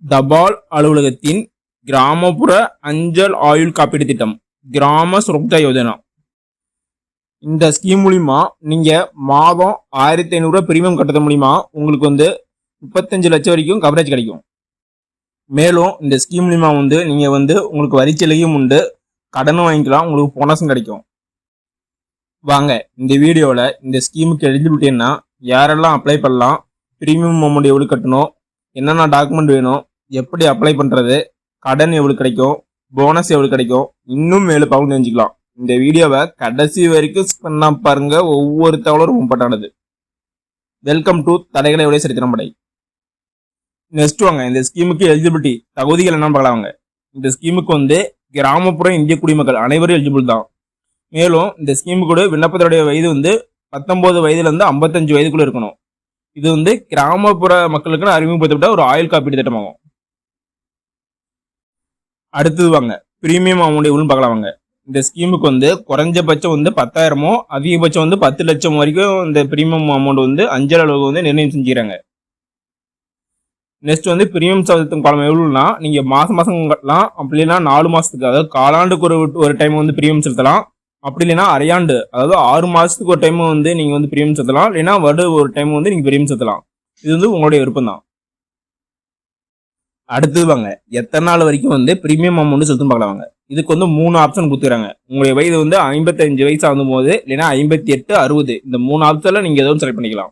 தபால் அலுவலகத்தின் கிராமப்புற அஞ்சல் ஆயுள் காப்பீடு திட்டம் கிராம சுரக்ஷா யோஜனா. இந்த ஸ்கீம் மூலிமா நீங்க மாதம் 1500 ரூபாய் பிரீமியம் கட்டுறது மூலிமா உங்களுக்கு 35 லட்சம் வரைக்கும் கவரேஜ் கிடைக்கும். மேலும் இந்த ஸ்கீம் மூலிமா நீங்க உங்களுக்கு வரிச்சலுகையும் உண்டு, கடனும் வாங்கிக்கலாம், உங்களுக்கு போனஸும் கிடைக்கும். வாங்க இந்த வீடியோவில் இந்த ஸ்கீமுக்கு எலிஜிபிலிட்டி என்ன, யாரெல்லாம் அப்ளை பண்ணலாம், பிரீமியம் அமௌண்ட் எவ்வளோ கட்டணும், என்னென்ன டாக்குமெண்ட் வேணும், எப்படி அப்ளை பண்ணுறது, கடன் எவ்வளோ கிடைக்கும், போனஸ் எவ்வளோ கிடைக்கும், இன்னும் மேலும் பகுதி தெரிஞ்சுக்கலாம். இந்த வீடியோவை கடைசி வரைக்கும் பண்ண பாருங்க, ஒவ்வொரு தகவலும் இம்பார்ட்டானது. வெல்கம் டு தடைகளை எவ்வளோ சரித்திரம் படை. நெக்ஸ்ட் வாங்க இந்த ஸ்கீமுக்கு எலிஜிபிலிட்டி தகுதிகள் என்னன்னு பார்க்கலாங்க. இந்த ஸ்கீமுக்கு கிராமப்புற இந்திய குடிமக்கள் அனைவரும் எலிஜிபிள் தான். மேலும் இந்த ஸ்கீமுக்கு விண்ணப்பத்துடைய வயது 19 வயதுலேருந்து 55 வயதுக்குள்ள இருக்கணும். இது கிராமப்புற மக்களுக்கு அறிமுகப்படுத்தப்பட்ட ஒரு ஆயுள் காப்பீடு திட்டமாகும். அடுத்தது வாங்க பிரீமியம் அமௌண்ட் எவ்வளோன்னு பார்க்கலாம். வாங்க இந்த ஸ்கீமுக்கு குறைஞ்சபட்சம் 10,000மோ அதிகபட்சம் 10 லட்சம் வரைக்கும் இந்த பிரீமியம் அமௌண்ட் அஞ்சல் அளவுக்கு நிர்ணயம் செஞ்சுக்கிறாங்க. நெக்ஸ்ட் பிரீமியம் செலுத்தும் காலம் எவ்வளோனா, நீங்க மாசம் கட்டலாம், அப்படி இல்லைன்னா 4 மாசத்துக்கு, அதாவது காலாண்டுக்கு ஒரு டைம் பிரீமியம் செலுத்தலாம், அப்படி இல்லைன்னா அரையாண்டு, அதாவது 6 மாசத்துக்கு ஒரு டைம் நீங்க பிரீமியம் செலுத்தலாம், இல்லைன்னா ஒரு டைம் நீங்க பிரீமியம் செலுத்தலாம். இது உங்களுடைய விருப்பம் தான். அடுத்தது வாங்க எத்தனை நாள் வரைக்கும் பிரீமியம் அமௌண்ட் செலுத்தும் பார்க்கலாம். வாங்க இதுக்கு 3 ஆப்ஷன் கொடுத்துக்கிறாங்க. உங்களுடைய வயது 55 வயசு ஆகும் போது, இல்லைன்னா 58, 60, இந்த 3 ஆப்ஷன்ல நீங்க எதுவும் செலக்ட் பண்ணிக்கலாம்.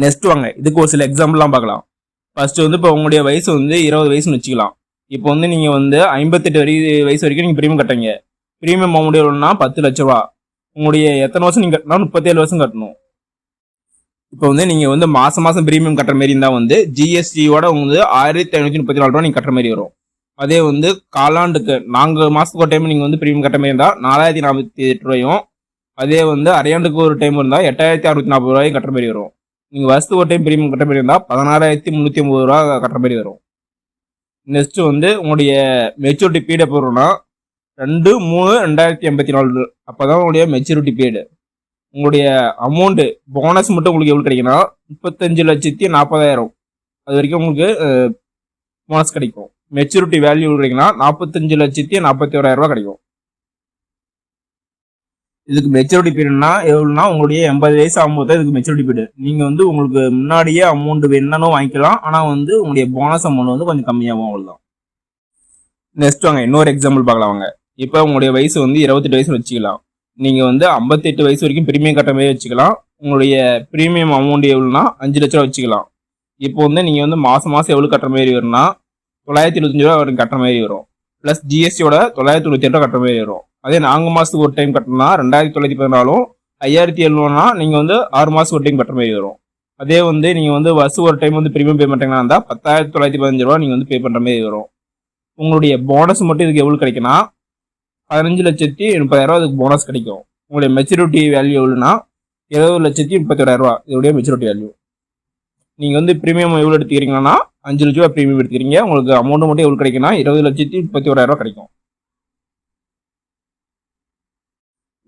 நெக்ஸ்ட் வாங்க இதுக்கு ஒரு சில எக்ஸாம்பிள்லாம் பார்க்கலாம். ஃபர்ஸ்ட் இப்போ உங்களுடைய வயசு 20 வயசுன்னு வச்சுக்கலாம். இப்போ நீங்க 58 வயசு வரைக்கும் நீங்க பிரீமியம் கட்டுறீங்க. பிரீமியம் அமௌண்ட் எவ்வளோனா 10 லட்ச ரூபா. உங்களுடைய எத்தனை வருஷம் நீங்க கட்டினா 37 வருஷம் கட்டணும். இப்போ நீங்க மாசம் பிரீமியம் கட்டுற மாதிரி இருந்தா ஜிஎஸ்டியோட 1534 ரூபா நீங்க கட்டுற மாதிரி வரும். அதே காலாண்டுக்கு 4 மாசத்துக்கு ஒரு டைம் நீங்க பிரீமியம் கட்டுற மாதிரி இருந்தா 4048 ரூபாயும், அதே அரையாண்டுக்கு ஒரு டைம் இருந்தா 8640 ரூபாயும் கட்டுற மாதிரி வரும். நீங்க வருஷத்துக்கு ஒரு டைம் பிரீமியம் கட்டுற மாதிரி இருந்தா 16,350 ரூபா கட்டுற மாதிரி வரும். நெக்ஸ்ட் உங்களுடைய மெச்சூரிட்டி பீரியட் எப்போ வரும்னா 2/3/2084, அப்பதான் உங்களுடைய மெச்சூரிட்டி பீரியட். உங்களுடைய அமௌண்ட் போனஸ் மட்டும் உங்களுக்கு எவ்வளவு கிடைக்குன்னா 35,40,000 அது வரைக்கும் உங்களுக்கு போனஸ் கிடைக்கும். மெச்சூரிட்டி வேல்யூ கிடைக்குன்னா 45,41,000 ரூபாய் கிடைக்கும். இதுக்கு மெச்சூரிட்டி பீரியட்னா எவ்வளோனா, உங்களுடைய 80 வயசு ஆகும்போது தான் இதுக்கு மெச்சூரிட்டி பீரியட். நீங்க உங்களுக்கு முன்னாடியே அமௌண்ட் வேணும்னாலும் வாங்கிக்கலாம், ஆனா உங்களுடைய போனஸ் அமௌண்ட் கொஞ்சம் கம்மியாகும், அவ்வளவுதான். நெக்ஸ்ட் வாங்க இன்னொரு எக்ஸாம்பிள் பார்க்கலாம். வாங்க இப்போ உங்களுடைய வயசு 28 வயசு வச்சுக்கலாம். நீங்க 58 வயசு வரைக்கும் பிரீமியம் கட்டுற மாதிரி வச்சுக்கலாம். உங்களுடைய பிரீமியம் அமௌண்ட் எவ்வளோனா 5 லட்ச ரூபா வச்சுக்கலாம். இப்போ நீங்க மாசம் எவ்வளவு கட்டுற மாதிரி வரும்னா 925 ரூபா வரைக்கும் கட்டுற மாதிரி வரும். பிளஸ் ஜிஎஸ்டியோட 998 ரூபா கட்டுற மாதிரி வரும். அதே 4 மாசத்துக்கு ஒரு டைம் கட்டணும்னா 2914, 5700னா நீங்க 6 மாசத்துக்கு ஒரு டைம் கட்டுற மாதிரி வரும். அதே நீங்க வருஷம் ஒரு டைம் பிரீமியம் பே பண்றீங்கன்னா இருந்தா 10,915 ரூபா நீங்க பே பண்ற மாதிரி வரும். உங்களுடைய போனஸ் மட்டும் இதுக்கு எவ்வளவு கிடைக்குன்னா 15,30,000 அதுக்கு போனஸ் கிடைக்கும். உங்களுடைய மெச்சூரிட்டி வேல்யூ எவ்வளோனா 70,31,000 ரூபா இதோடைய மெச்சூரிட்டி வேல்யூ. நீங்க பிரீமியம் எவ்வளவு எடுத்துக்கிறீங்கன்னா 5 லட்ச ரூபா பிரீமியம் எடுத்துக்கிறீங்க, உங்களுக்கு அமௌண்ட் மட்டும் எவ்வளவு கிடைக்குன்னா 20,31,000 ரூபா கிடைக்கும்.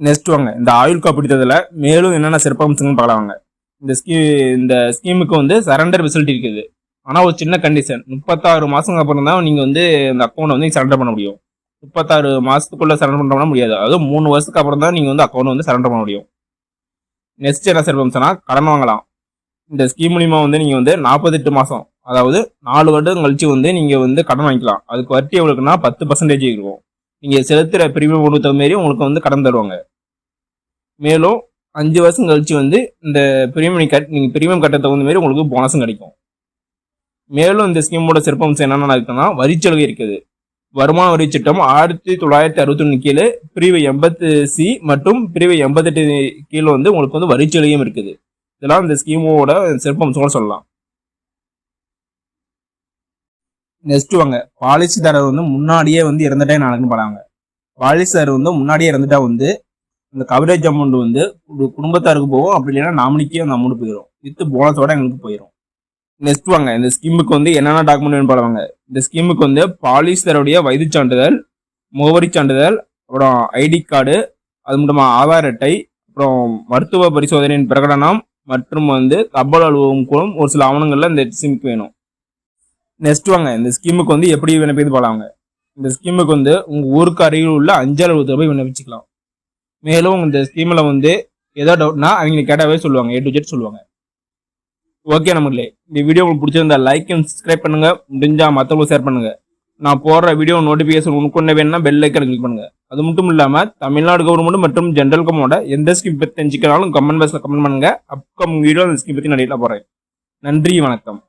நெக்ஸ்ட் வாங்க இந்த ஆயுள் காப்பீடுல மேலும் என்னென்ன சிறப்பம்சங்கள்னு பார்க்கலாம். வாங்க இந்த ஸ்கீமுக்கு சரண்டர் ஃபெசிலிட்டி இருக்குது. ஆனா ஒரு சின்ன கண்டிஷன், 36 மாசம் அப்புறம் தான் நீங்க இந்த அக்கௌண்ட் சரண்டர் பண்ண முடியும். 36 மாசத்துக்குள்ள சரண்டர் பண்ண முடியாது. அதாவது 3 வருஷத்துக்கு அப்புறம் தான் நீங்க அக்கௌண்ட் சரண்டர் பண்ண முடியும். நெக்ஸ்ட் என்ன சிறப்பம்சம்னா கடன் வாங்கலாம். இந்த ஸ்கீம் மூலியமா நீங்க 48 மாசம், அதாவது 4 வருடம் கழிச்சு நீங்க கடன் வாங்கிக்கலாம். அதுக்கு வட்டி எவ்வளவுக்குன்னா 10% இருக்கும். நீங்க செலுத்துற பிரீமியம் கொடுத்த மாரி உங்களுக்கு கடன் தருவாங்க. மேலும் 5 வருஷம் கழிச்சு இந்த நீங்க பிரீமியம் கட்ட தகுந்த மாதிரி உங்களுக்கு போனஸும் கிடைக்கும். மேலும் இந்த ஸ்கீமோட சிறப்பம்சம் என்னென்ன இருக்குன்னா வரிச்சலுகை இருக்குது. வருமான வரி சட்டம் 1961 கீழே பிரிவு 80C மற்றும் பிரிவு 88 கீழே உங்களுக்கு வரிச்சலுகையும் இருக்குது. இதெல்லாம் இந்த ஸ்கீமோட சிறப்பம்சம் சொல்லலாம். நெக்ஸ்ட் வாங்க பாலிசிதாரர் முன்னாடியே இறந்துட்டே நாளைக்குன்னு பாருங்க. பாலிசிதாரர் முன்னாடியே இறந்துட்டா இந்த கவரேஜ் அமௌண்ட் குடும்பத்தாருக்கு போகும், அப்படி இல்லைன்னா நாமினிக்கே அந்த அமௌண்ட் போயிடும். வித் போனஸோட எங்களுக்கு போயிடும். நெக்ஸ்ட் வாங்க இந்த ஸ்கீமுக்கு என்னென்ன டாக்குமெண்ட் வேணும் பாருவாங்க. இந்த ஸ்கீமுக்கு பாலிசிதாருடைய வயது சான்றிதழ், முகவரி சான்றிதழ், அப்புறம் ஐடி கார்டு, அது மட்டும் ஆதார் அட்டை, அப்புறம் மருத்துவ பரிசோதனையின் பிரகடனம் மற்றும் தபால் அலுவலகம் ஒரு சில ஆவணங்கள்ல இந்த ஸ்கீமுக்கு வேணும். நெக்ஸ்ட் வாங்க இந்த ஸ்கீமுக்கு வந்து எப்படி விண்ணப்பித்து போலாங்க. இந்த ஸ்கீமுக்கு வந்து உங்க ஊருக்கு அருகில் உள்ள அஞ்சல் அலுவலகத்தில் போய் விண்ணப்பிச்சுக்கலாம். மேலும் இந்த ஸ்கீம்ல வந்து ஏதாவது டவுட்னா அவங்க கேட்டாவே சொல்லுவாங்க, A to Z சொல்லுவாங்க. ஓகே நம்மளே, இந்த வீடியோ உங்களுக்கு பிடிச்சிருந்தா லைக் அண்ட் சப்ஸ்கிரைப் பண்ணுங்க, முடிஞ்சா மற்றவங்களுக்கு ஷேர் பண்ணுங்க. நான் போடுற வீடியோ நோட்டிபிகேஷன் உனக்கு ஒன்று வேணும்னா பெல் ஐக்கன் கிளிக் பண்ணுங்க. அது மட்டும் இல்லாம தமிழ்நாடு கவர்மெண்ட் மற்றும் ஜென்ரல் கவர்மெண்டோட எந்த ஸ்கீம் பத்தி தெரிஞ்சுக்கனாலும் கமெண்ட் பாக்ஸ்ல கமெண்ட் பண்ணுங்க. அப்கமிங் வீடியோ அந்த ஸ்கீம் பத்தி நான் போறேன். நன்றி, வணக்கம்.